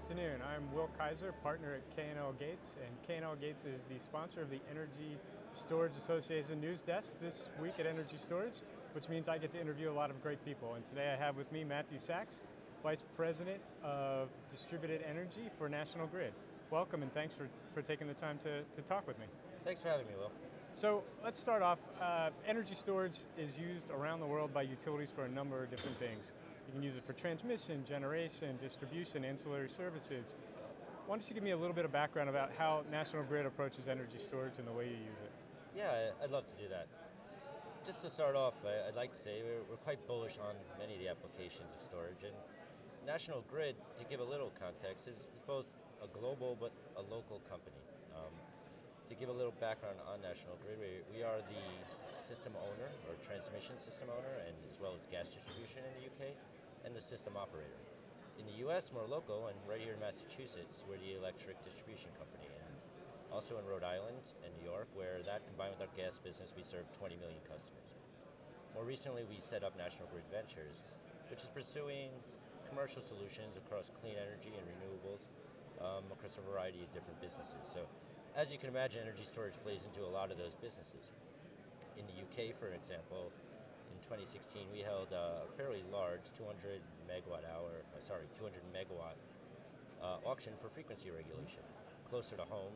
afternoon. I'm Will Kaiser, partner at K&L Gates, and K&L Gates is the sponsor of the Energy Storage Association News Desk this week at Energy Storage, which means I get to interview a lot of great people. And today I have with me Mathew Sachs, Vice President of Distributed Energy for National Grid. Welcome and thanks for taking the time to talk with me. Thanks for having me, Will. So let's start off. Energy storage is used around the world by utilities for a number of different things. You can use it for transmission, generation, distribution, ancillary services. Why don't you give me a little bit of background about how National Grid approaches energy storage and the way you use it? Yeah, I'd love to do that. Just to start off, I'd like to say we're quite bullish on many of the applications of storage, and National Grid, to give a little context, is both a global but a local company. To give a little background on National Grid, we are the system owner, or transmission system owner, and as well as gas distribution in the UK, and the system operator. In the US, more local, and right here in Massachusetts, we're the electric distribution company. And also in Rhode Island and New York, where that combined with our gas business, we serve 20 million customers. More recently, we set up National Grid Ventures, which is pursuing commercial solutions across clean energy and renewables across a variety of different businesses. So, as you can imagine, energy storage plays into a lot of those businesses. In the UK, for example, in 2016, we held a fairly large 200 megawatt auction for frequency regulation. Closer to home,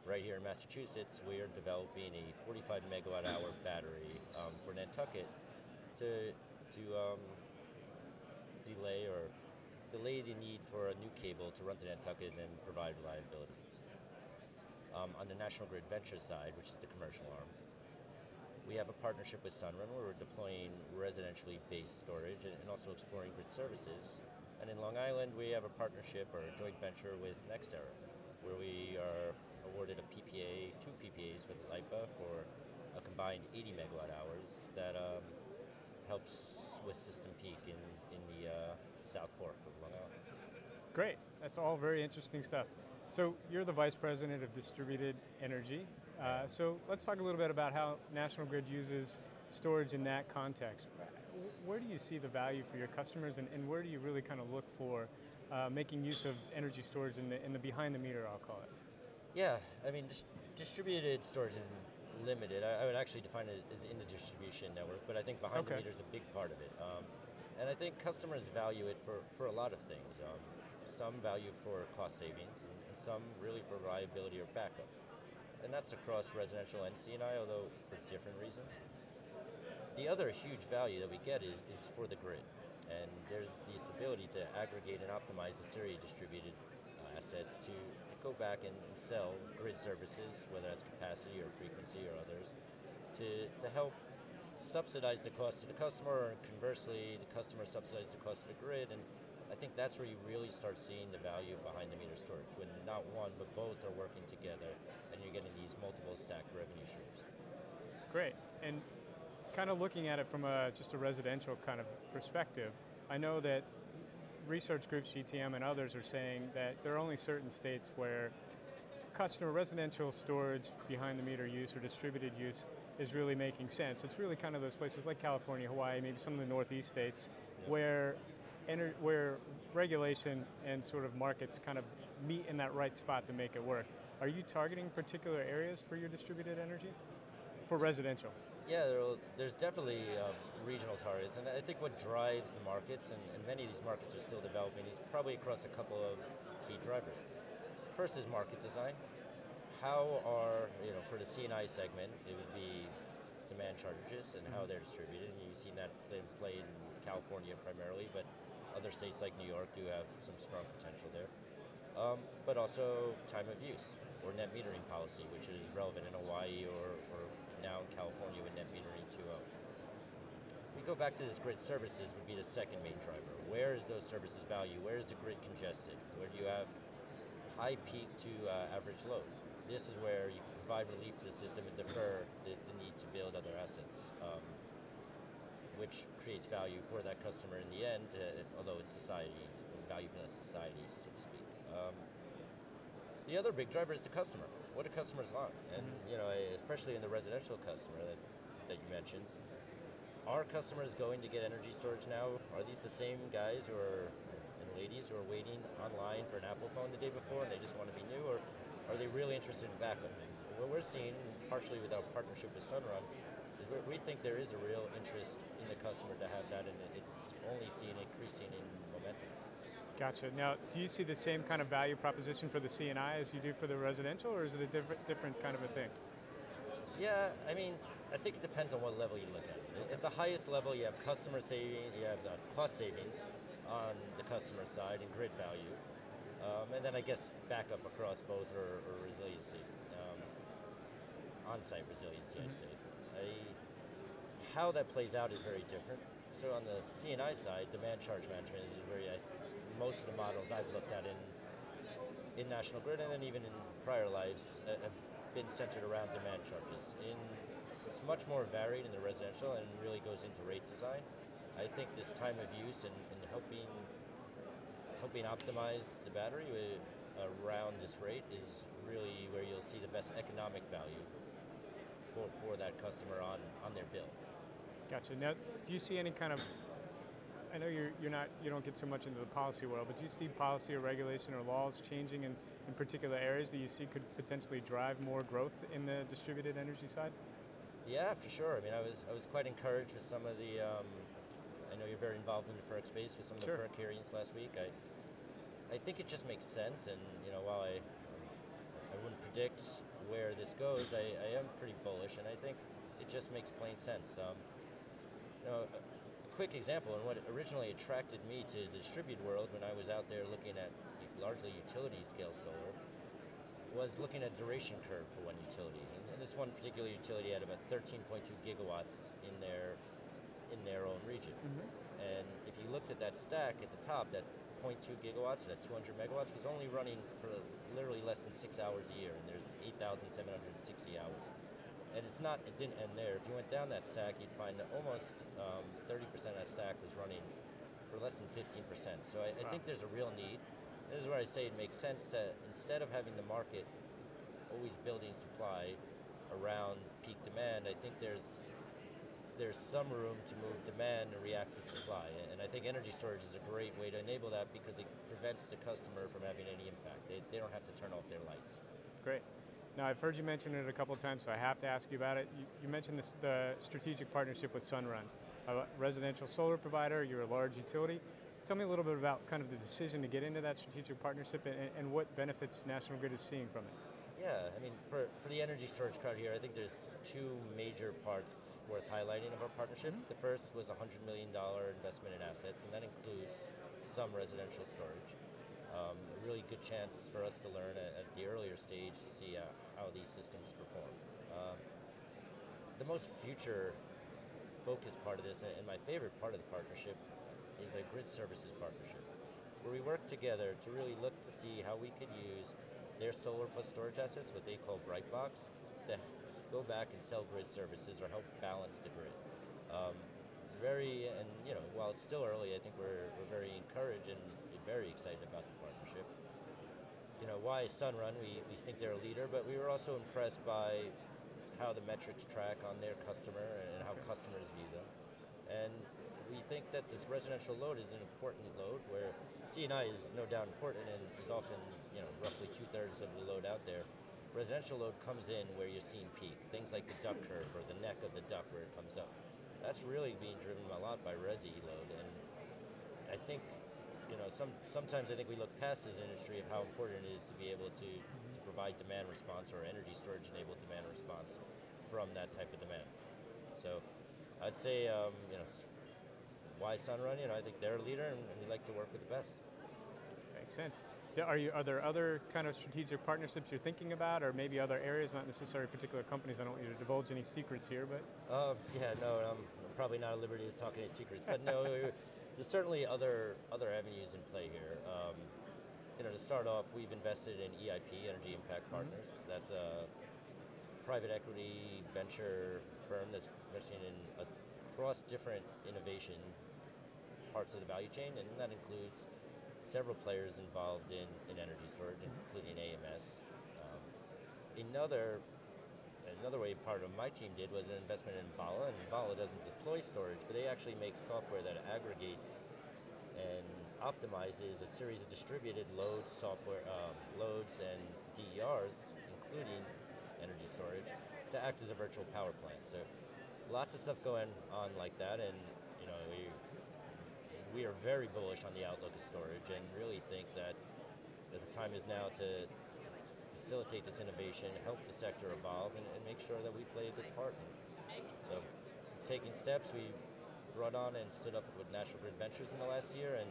right here in Massachusetts, we are developing a 45 megawatt hour battery for Nantucket to delay the need for a new cable to run to Nantucket and provide reliability. On the National Grid Ventures side, which is the commercial arm, we have a partnership with Sunrun where we're deploying residentially based storage and also exploring grid services. And in Long Island, we have a partnership or a joint venture with NextEra, where we are awarded two PPAs with LIPA for a combined 80 megawatt hours that helps with system peak in the South Fork of Long Island. Great, that's all very interesting stuff. So you're the Vice President of Distributed Energy. So let's talk a little bit about how National Grid uses storage in that context. Where do you see the value for your customers, and where do you really kind of look for making use of energy storage in the behind the meter, I'll call it? Yeah, I mean, distributed storage isn't limited. I would actually define it as in the distribution network, but I think behind the meter is a big part of it. And I think customers value it for a lot of things. Some value for cost savings, and some really for reliability or backup. And that's across residential and C&I, although for different reasons. The other huge value that we get is for the grid. And there's this ability to aggregate and optimize the area distributed assets to go back and sell grid services, whether that's capacity or frequency or others, to help subsidize the cost to the customer, or conversely, the customer subsidize the cost to the grid. And I think that's where you really start seeing the value behind the meter storage, when not one, but both are working together, and you're getting these multiple stacked revenue streams. Great. And kind of looking at it from just a residential kind of perspective, I know that research groups, GTM and others, are saying that there are only certain states where customer residential storage behind the meter use or distributed use is really making sense. It's really kind of those places like California, Hawaii, maybe some of the Northeast states, where regulation and sort of markets kind of meet in that right spot to make it work. Are you targeting particular areas for your distributed energy for residential? Yeah, there's definitely regional targets, and I think what drives the markets, and many of these markets are still developing, is probably across a couple of key drivers. First is market design. For the C&I segment, it would be demand charges and how they're distributed, and you've seen that play in California primarily, but other states like New York do have some strong potential there. But also time of use, or net metering policy, which is relevant in Hawaii or now in California with net metering 2.0. We go back to this grid services would be the second main driver. Where is those services value? Where is the grid congested? Where do you have high peak to average load? This is where you can provide relief to the system and defer the need to build other assets, which creates value for that customer in the end, although it's value for that society, so to speak. The other big driver is the customer. What do customers want? And especially in the residential customer that you mentioned, are customers going to get energy storage now? Are these the same guys who are in ladies who are waiting online for an Apple phone the day before and they just want to be new, or are they really interested in backup? And what we're seeing, partially with our partnership with Sunrun, is we think there is a real interest in the customer to have that, and it's only seen increasing in momentum. Gotcha. Now, do you see the same kind of value proposition for the C&I as you do for the residential, or is it a different kind of a thing? Yeah, I mean, I think it depends on what level you look at it. At the highest level, you have customer saving, you have cost savings on the customer side and grid value, and then I guess backup across both or resiliency, on-site resiliency, I'd say. How that plays out is very different. So on the C&I side, demand charge management is most of the models I've looked at in National Grid and then even in prior lives have been centered around demand charges. It's much more varied in the residential and really goes into rate design. I think this time of use and helping optimize the battery around this rate is really where you'll see the best economic value for that customer on their bill. Gotcha. Now, do you see any kind of, I know you don't get so much into the policy world, but do you see policy or regulation or laws changing in particular areas that you see could potentially drive more growth in the distributed energy side? Yeah, for sure. I mean, I was quite encouraged with some of the, I know you're very involved in the FERC space with some of the FERC hearings last week. I think it just makes sense, and while I wouldn't predict where this goes, I am pretty bullish, and I think it just makes plain sense. A quick example, and what originally attracted me to the distributed world when I was out there looking at largely utility scale solar, was looking at duration curve for one utility. And this one particular utility had about 13.2 gigawatts in their own region. Mm-hmm. And if you looked at that stack at the top, that 0.2 gigawatts, that 200 megawatts, was only running for literally less than 6 hours a year, and there's 8,760 hours. And it didn't end there. If you went down that stack, you'd find that almost 30% of that stack was running for less than 15%. So I think there's a real need. This is where I say it makes sense to, instead of having the market always building supply around peak demand, I think there's some room to move demand and react to supply. And I think energy storage is a great way to enable that because it prevents the customer from having any impact. They don't have to turn off their lights. Great. Now, I've heard you mention it a couple of times, so I have to ask you about it. You mentioned the strategic partnership with Sunrun, a residential solar provider. You're a large utility. Tell me a little bit about kind of the decision to get into that strategic partnership and what benefits National Grid is seeing from it. Yeah, I mean, for the energy storage crowd here, I think there's two major parts worth highlighting of our partnership. Mm-hmm. The first was a $100 million investment in assets, and that includes some residential storage. A really good chance for us to learn at the earlier stage to see how these systems perform. The most future-focused part of this, and my favorite part of the partnership, is a grid services partnership, where we work together to really look to see how we could use their solar plus storage assets, what they call Brightbox, to go back and sell grid services or help balance the grid. While it's still early, I think we're very encouraged and very excited about the partnership. Why Sunrun? We think they're a leader, but we were also impressed by how the metrics track on their customer and how customers view them. And we think that this residential load is an important load where C&I is no doubt important and is often roughly 2/3 of the load out there. Residential load comes in where you're seeing peak, things like the duct curve or the neck of the duct where it comes up. That's really being driven a lot by resi load, and I think sometimes I think we look past as an industry of how important it is to be able to provide demand response or energy storage enabled demand response from that type of demand. So I'd say why Sunrun? I think they're a leader, and we like to work with the best. Makes sense. Are there other kind of strategic partnerships you're thinking about, or maybe other areas, not necessarily particular companies? I don't want you to divulge any secrets here, but. I'm probably not at liberty to talk any secrets, but no, there's certainly other avenues in play here. To start off, we've invested in EIP, Energy Impact Partners. Mm-hmm. That's a private equity venture firm that's investing in across different innovation parts of the value chain, and that includes several players involved in energy storage, including AMS. Another way part of my team did was an investment in Bala, and Bala doesn't deploy storage, but they actually make software that aggregates and optimizes a series of distributed loads, loads and DERs, including energy storage, to act as a virtual power plant. So lots of stuff going on like that, and we are very bullish on the outlook of storage, and really think that the time is now to facilitate this innovation, help the sector evolve, and make sure that we play a good part in it. So, taking steps, we brought on and stood up with National Grid Ventures in the last year, and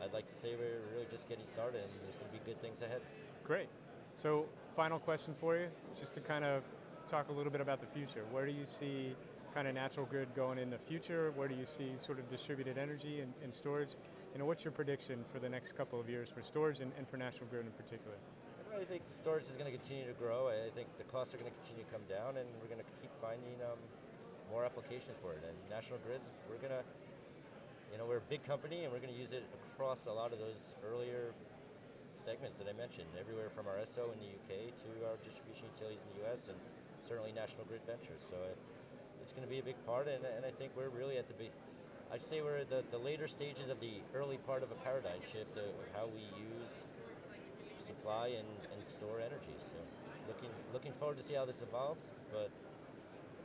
I'd like to say we're really just getting started, and there's going to be good things ahead. Great. So, final question for you, just to kind of talk a little bit about the future. Where do you see kind of National Grid going in the future? Where do you see sort of distributed energy and storage? What's your prediction for the next couple of years for storage and for National Grid in particular? I think storage is going to continue to grow. I think the costs are going to continue to come down, and we're going to keep finding more applications for it. And National Grid, we're going to, we're a big company, and we're going to use it across a lot of those earlier segments that I mentioned, everywhere from our SO in the UK to our distribution utilities in the US, and certainly National Grid Ventures. So it's going to be a big part, and I think we're really at I'd say we're at the later stages of the early part of a paradigm shift of how we use, supply, and store energy. So looking forward to see how this evolves, but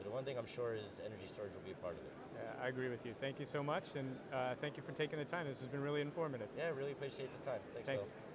the one thing I'm sure is energy storage will be a part of it. I agree with you. Thank you so much, and thank you for taking the time. This has been really informative. Yeah, I really appreciate the time. Thanks. Thanks. Will.